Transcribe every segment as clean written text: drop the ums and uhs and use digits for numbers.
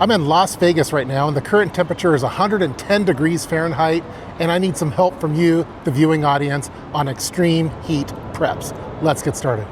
I'm in Las Vegas right now, and the current temperature is 110 degrees Fahrenheit, and I need some help from you, the viewing audience, on extreme heat preps. Let's get started.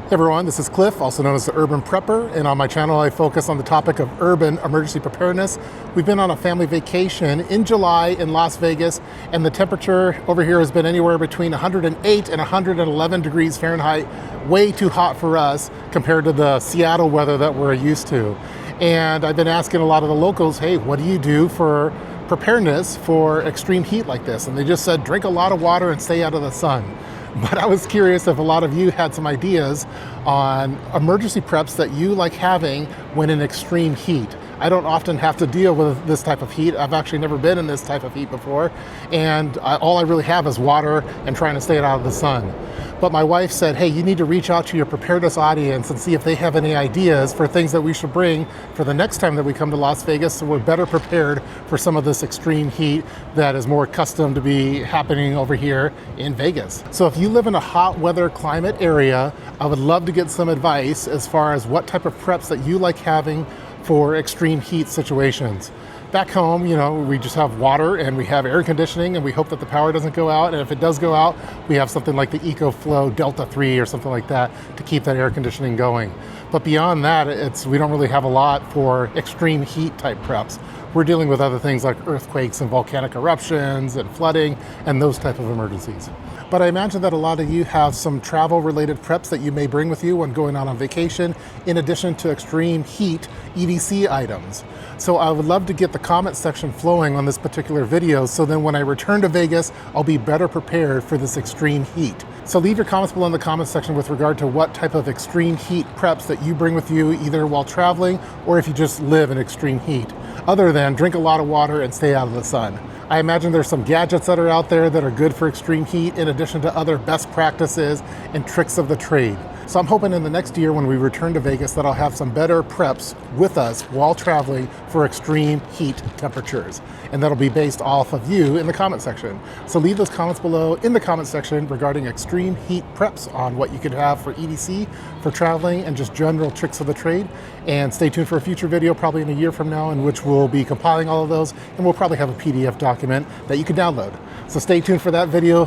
Hey everyone, this is Cliff, also known as the Urban Prepper, and on my channel I focus on the topic of urban emergency preparedness. We've been on a family vacation in July in Las Vegas, and the temperature over here has been anywhere between 108 and 111 degrees Fahrenheit, way too hot for us compared to the Seattle weather that we're used to. And I've been asking a lot of the locals, hey, what do you do for preparedness for extreme heat like this? And they just said, drink a lot of water and stay out of the sun. But I was curious if a lot of you had some ideas on emergency preps that you like having when in extreme heat. I don't often have to deal with this type of heat. I've actually never been in this type of heat before. And all I really have is water and trying to stay out of the sun. But my wife said, hey, you need to reach out to your preparedness audience and see if they have any ideas for things that we should bring for the next time that we come to Las Vegas, so we're better prepared for some of this extreme heat that is more accustomed to be happening over here in Vegas. So if you live in a hot weather climate area, I would love to get some advice as far as what type of preps that you like having for extreme heat situations. Back home, you know, we just have water and we have air conditioning, and we hope that the power doesn't go out. And if it does go out, we have something like the EcoFlow Delta 3 or something like that to keep that air conditioning going. But beyond that, we don't really have a lot for extreme heat type preps. We're dealing with other things like earthquakes and volcanic eruptions and flooding and those type of emergencies. But I imagine that a lot of you have some travel related preps that you may bring with you when going on vacation, in addition to extreme heat EDC items. So I would love to get the comment section flowing on this particular video, so then when I return to Vegas, I'll be better prepared for this extreme heat. So leave your comments below in the comment section with regard to what type of extreme heat preps that you bring with you, either while traveling or if you just live in extreme heat, other than drink a lot of water and stay out of the sun. I imagine there's some gadgets that are out there that are good for extreme heat, in addition to other best practices and tricks of the trade. So I'm hoping in the next year when we return to Vegas that I'll have some better preps with us while traveling for extreme heat temperatures. And that'll be based off of you in the comment section. So leave those comments below in the comment section regarding extreme heat preps on what you could have for EDC, for traveling, and just general tricks of the trade. And stay tuned for a future video probably in a year from now, in which we'll be compiling all of those, and we'll probably have a PDF document that you can download. So stay tuned for that video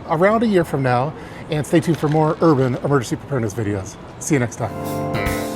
around a year from now, and stay tuned for more urban emergency preparedness videos. See you next time.